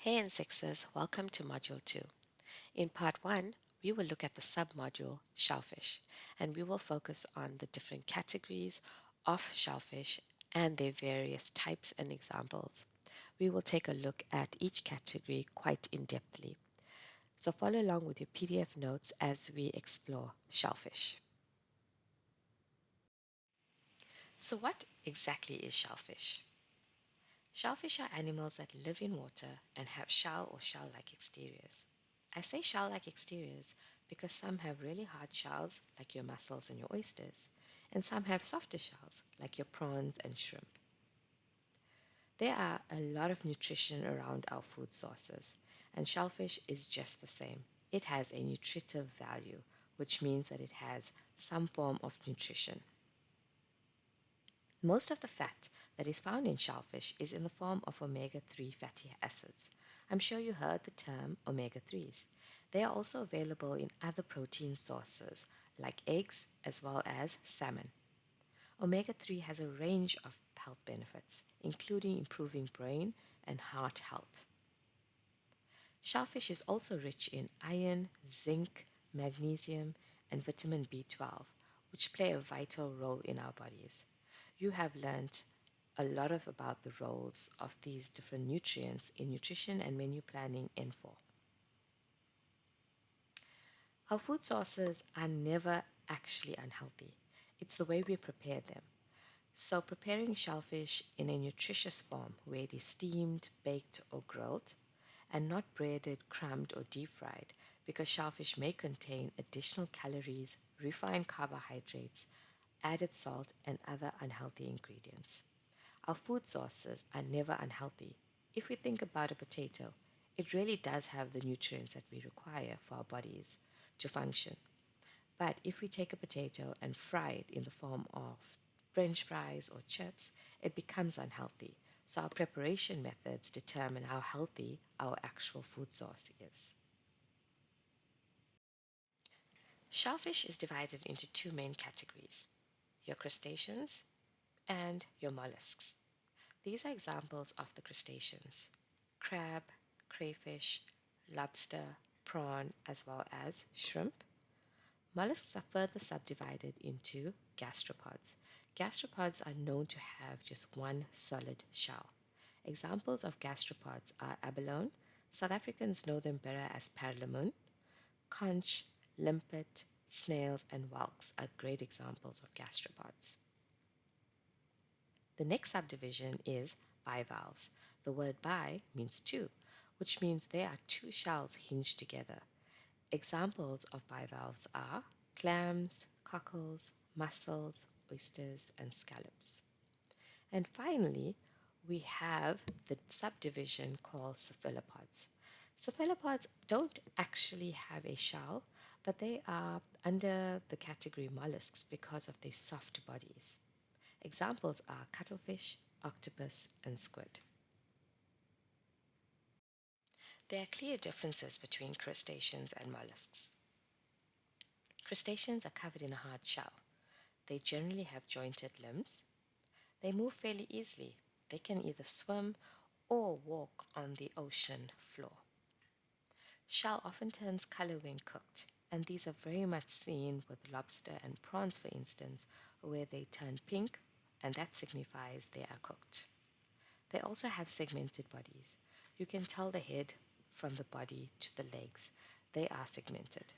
Hey N6s, welcome to Module 2. In Part 1, we will look at the submodule Shellfish, and we will focus on the different categories of shellfish and their various types and examples. We will take a look at each category quite in-depthly. So follow along with your PDF notes as we explore shellfish. So what exactly is shellfish? Shellfish are animals that live in water and have shell or shell-like exteriors. I say shell-like exteriors because some have really hard shells like your mussels and your oysters, and some have softer shells like your prawns and shrimp. There are a lot of nutrition around our food sources, and shellfish is just the same. It has a nutritive value, which means that it has some form of nutrition. Most of the fat that is found in shellfish is in the form of omega-3 fatty acids. I'm sure you heard the term omega-3s. They are also available in other protein sources like eggs as well as salmon. Omega-3 has a range of health benefits, including improving brain and heart health. Shellfish is also rich in iron, zinc, magnesium, and vitamin B12, which play a vital role in our bodies. You have learned a lot about the roles of these different nutrients in nutrition and menu planning info. Our food sources are never actually unhealthy. It's the way we prepare them. So, preparing shellfish in a nutritious form where it is steamed, baked, or grilled, and not breaded, crumbed, or deep fried, because shellfish may contain additional calories, refined carbohydrates, added salt, and other unhealthy ingredients. Our food sources are never unhealthy. If we think about a potato, it really does have the nutrients that we require for our bodies to function. But if we take a potato and fry it in the form of French fries or chips, it becomes unhealthy. So our preparation methods determine how healthy our actual food source is. Shellfish is divided into two main categories: your crustaceans and your mollusks. These are examples of the crustaceans: crab, crayfish, lobster, prawn, as well as shrimp. Mollusks are further subdivided into gastropods. Gastropods are known to have just one solid shell. Examples of gastropods are abalone. South Africans know them better as parlemon. Conch, limpet, snails, and whelks are great examples of gastropods. The next subdivision is bivalves. The word bi means two, which means there are two shells hinged together. Examples of bivalves are clams, cockles, mussels, oysters, and scallops. And finally, we have the subdivision called cephalopods. Cephalopods don't actually have a shell, but they are under the category mollusks because of their soft bodies. Examples are cuttlefish, octopus, and squid. There are clear differences between crustaceans and mollusks. Crustaceans are covered in a hard shell. They generally have jointed limbs. They move fairly easily. They can either swim or walk on the ocean floor. Shell often turns color when cooked, and these are very much seen with lobster and prawns, for instance, where they turn pink, and that signifies they are cooked. They also have segmented bodies. You can tell the head from the body to the legs. They are segmented.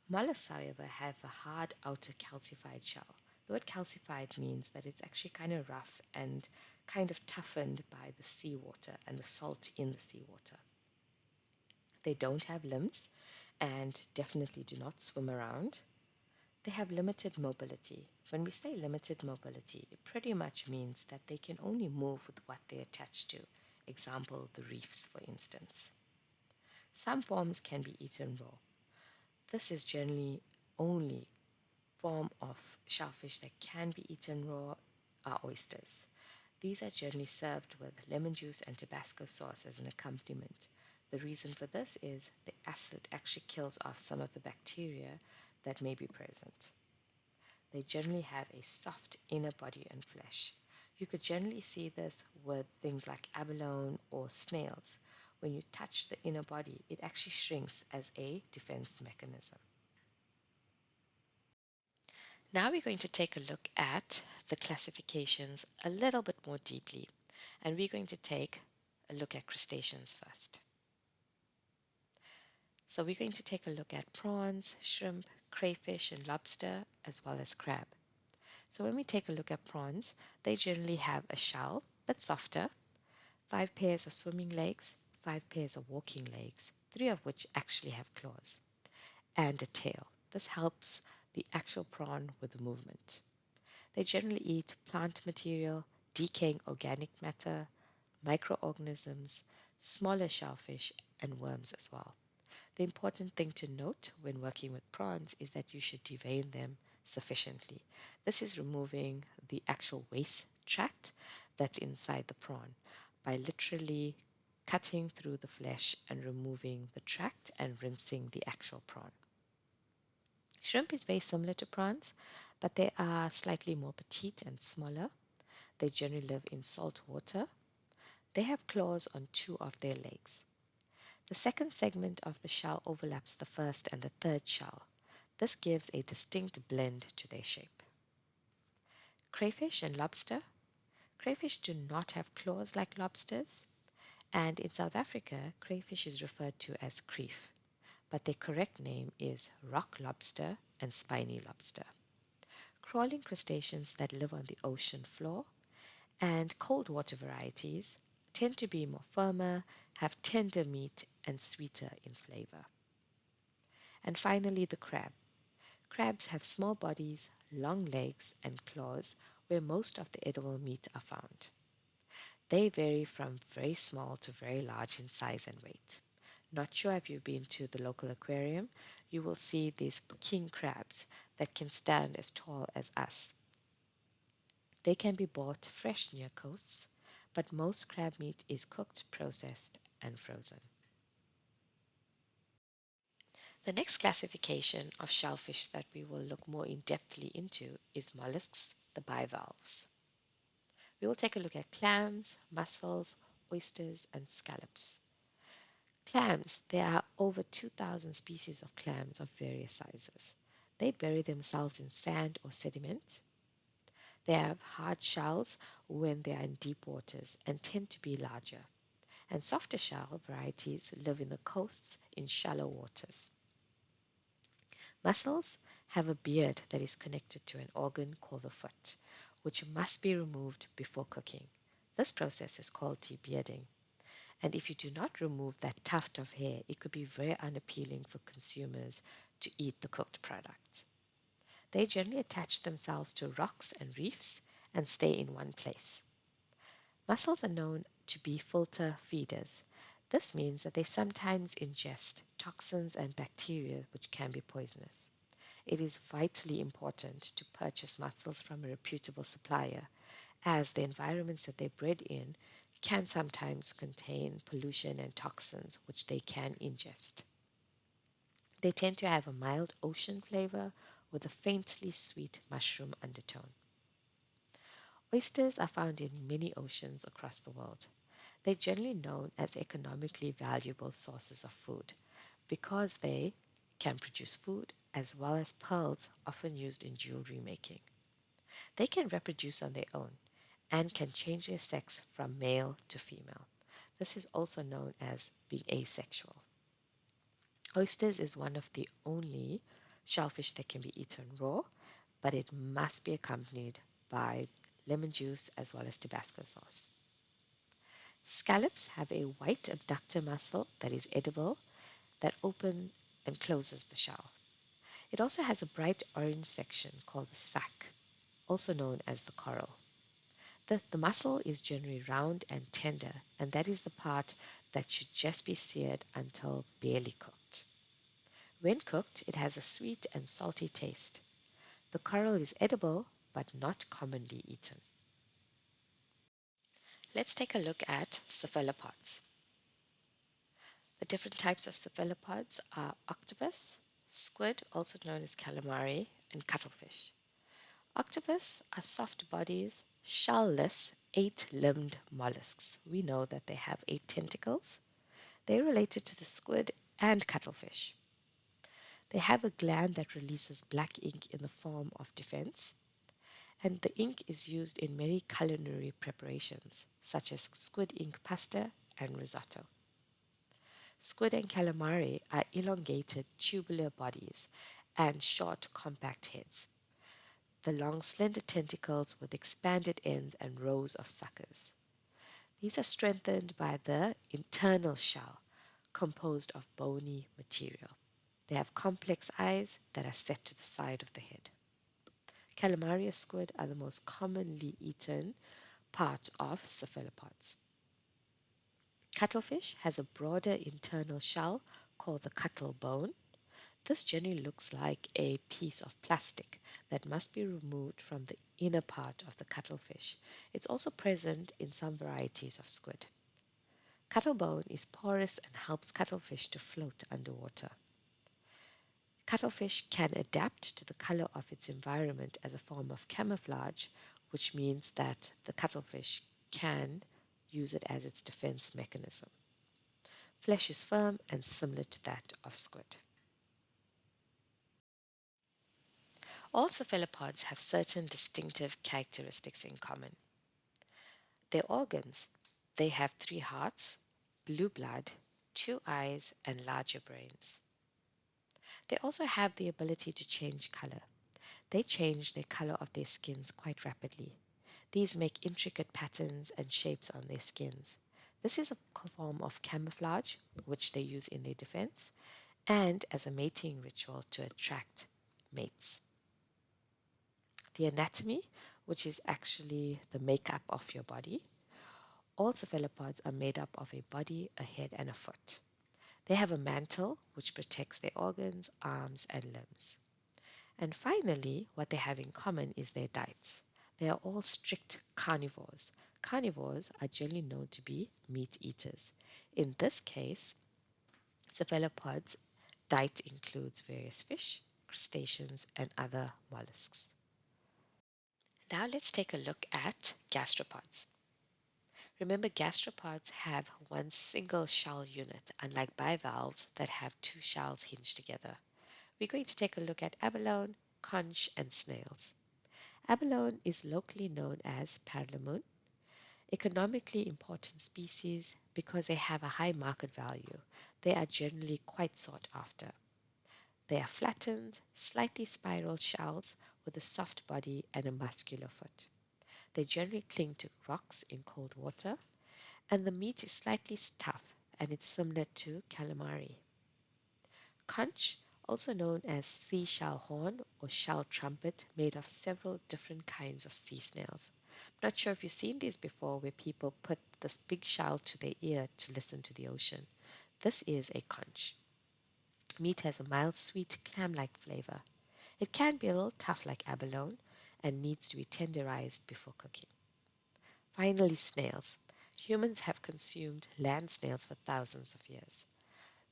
Mollusks, however, have a hard outer calcified shell. The word calcified means that it's actually kind of rough and kind of toughened by the seawater and the salt in the seawater. They don't have limbs and definitely do not swim around. They have limited mobility. When we say limited mobility, it pretty much means that they can only move with what they're attached to. Example, the reefs, for instance. Some forms can be eaten raw. This is generally only form of shellfish that can be eaten raw are oysters. These are generally served with lemon juice and Tabasco sauce as an accompaniment. The reason for this is the acid actually kills off some of the bacteria that may be present. They generally have a soft inner body and flesh. You could generally see this with things like abalone or snails, When you touch the inner body, it actually shrinks as a defense mechanism. Now we're going to take a look at the classifications a little bit more deeply, and we're going to take a look at crustaceans first. So we're going to take a look at prawns, shrimp, crayfish, and lobster, as well as crab. So when we take a look at prawns, they generally have a shell, but softer, 5 pairs of swimming legs, 5 pairs of walking legs, 3 of which actually have claws, and a tail. This helps the actual prawn with the movement. They generally eat plant material, decaying organic matter, microorganisms, smaller shellfish, and worms as well. The important thing to note when working with prawns is that you should devein them sufficiently. This is removing the actual waste tract that's inside the prawn by literally cutting through the flesh and removing the tract and rinsing the actual prawn. Shrimp is very similar to prawns, but they are slightly more petite and smaller. They generally live in salt water. They have claws on 2 of their legs. The second segment of the shell overlaps the first and the third shell. This gives a distinct blend to their shape. Crayfish and lobster. Crayfish do not have claws like lobsters, and in South Africa, crayfish is referred to as creef, but their correct name is rock lobster and spiny lobster. Crawling crustaceans that live on the ocean floor and cold water varieties tend to be more firmer, have tender meat, and sweeter in flavor. And finally, the crab. Crabs have small bodies, long legs, and claws where most of the edible meat are found. They vary from very small to very large in size and weight. Not sure if you've been to the local aquarium, you will see these king crabs that can stand as tall as us. They can be bought fresh near coasts, but most crab meat is cooked, processed, and frozen. The next classification of shellfish that we will look more in depthly into is mollusks, the bivalves. We will take a look at clams, mussels, oysters, and scallops. Clams, there are over 2,000 species of clams of various sizes. They bury themselves in sand or sediment. They have hard shells when they are in deep waters and tend to be larger. And softer shell varieties live in the coasts in shallow waters. Mussels have a beard that is connected to an organ called the foot, which must be removed before cooking. This process is called debearding. And if you do not remove that tuft of hair, it could be very unappealing for consumers to eat the cooked product. They generally attach themselves to rocks and reefs and stay in one place. Mussels are known to be filter feeders. This means that they sometimes ingest toxins and bacteria which can be poisonous. It is vitally important to purchase mussels from a reputable supplier, as the environments that they're bred in can sometimes contain pollution and toxins which they can ingest. They tend to have a mild ocean flavor with a faintly sweet mushroom undertone. Oysters are found in many oceans across the world. They're generally known as economically valuable sources of food because they can produce food as well as pearls often used in jewelry making. They can reproduce on their own and can change their sex from male to female. This is also known as being asexual. Oysters is one of the only shellfish that can be eaten raw, but it must be accompanied by lemon juice as well as Tabasco sauce. Scallops have a white abductor muscle that is edible that opens and closes the shell. It also has a bright orange section called the sac, also known as the coral. The muscle is generally round and tender, and that is the part that should just be seared until barely cooked. When cooked, it has a sweet and salty taste. The coral is edible, but not commonly eaten. Let's take a look at cephalopods. The different types of cephalopods are octopus, squid, also known as calamari, and cuttlefish. Octopus are soft bodies, shellless, 8-limbed mollusks. We know that they have 8 tentacles. They're related to the squid and cuttlefish. They have a gland that releases black ink in the form of defense, and the ink is used in many culinary preparations, such as squid ink pasta and risotto. Squid and calamari are elongated tubular bodies and short, compact heads. The long, slender tentacles with expanded ends and rows of suckers. These are strengthened by the internal shell, composed of bony material. They have complex eyes that are set to the side of the head. Calamari or squid are the most commonly eaten part of cephalopods. Cuttlefish has a broader internal shell called the cuttle bone. This generally looks like a piece of plastic that must be removed from the inner part of the cuttlefish. It's also present in some varieties of squid. Cuttlebone is porous and helps cuttlefish to float underwater. Cuttlefish can adapt to the color of its environment as a form of camouflage, which means that the cuttlefish can use it as its defense mechanism. Flesh is firm and similar to that of squid. All cephalopods have certain distinctive characteristics in common. Their organs, they have three hearts, blue blood, two eyes, and larger brains. They also have the ability to change color. They change the color of their skins quite rapidly. These make intricate patterns and shapes on their skins. This is a form of camouflage, which they use in their defense, and as a mating ritual to attract mates. The anatomy, which is actually the makeup of your body. All cephalopods are made up of a body, a head, and a foot. They have a mantle which protects their organs, arms, and limbs. And finally, what they have in common is their diets. They are all strict carnivores. Carnivores are generally known to be meat eaters. In this case, cephalopods' diet includes various fish, crustaceans, and other mollusks. Now let's take a look at gastropods. Remember, gastropods have one single shell unit, unlike bivalves that have two shells hinged together. We're going to take a look at abalone, conch, and snails. Abalone is locally known as parlemon, economically important species because they have a high market value. They are generally quite sought after. They are flattened, slightly spiral shells with a soft body and a muscular foot. They generally cling to rocks in cold water, and the meat is slightly tough and it's similar to calamari. Conch, also known as seashell horn or shell trumpet, made of several different kinds of sea snails. Not sure if you've seen these before where people put this big shell to their ear to listen to the ocean. This is a conch. Meat has a mild, sweet, clam like flavor. It can be a little tough like abalone and needs to be tenderized before cooking. Finally, snails. Humans have consumed land snails for thousands of years.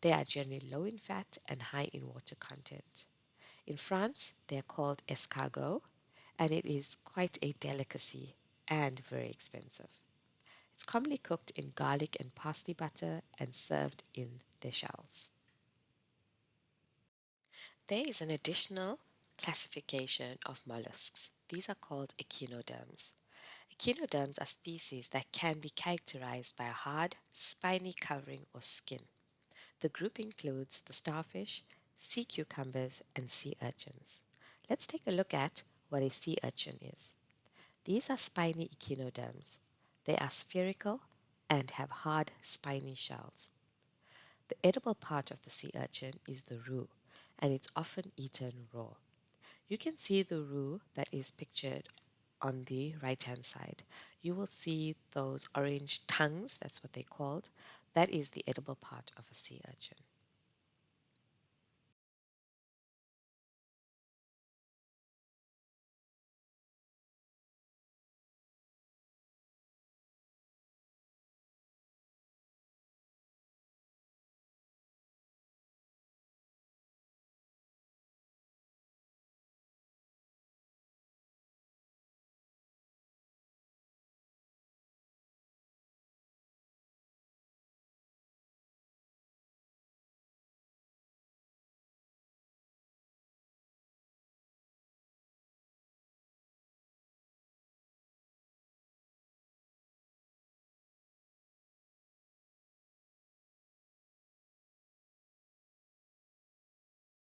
They are generally low in fat and high in water content. In France, they are called escargot, and it is quite a delicacy and very expensive. It's commonly cooked in garlic and parsley butter and served in their shells. There is an additional classification of mollusks. These are called echinoderms. Echinoderms are species that can be characterized by a hard, spiny covering or skin. The group includes the starfish, sea cucumbers, and sea urchins. Let's take a look at what a sea urchin is. These are spiny echinoderms. They are spherical and have hard, spiny shells. The edible part of the sea urchin is the roux, and it's often eaten raw. You can see the roux that is pictured on the right hand side. You will see those orange tongues, that's what they're called. That is the edible part of a sea urchin.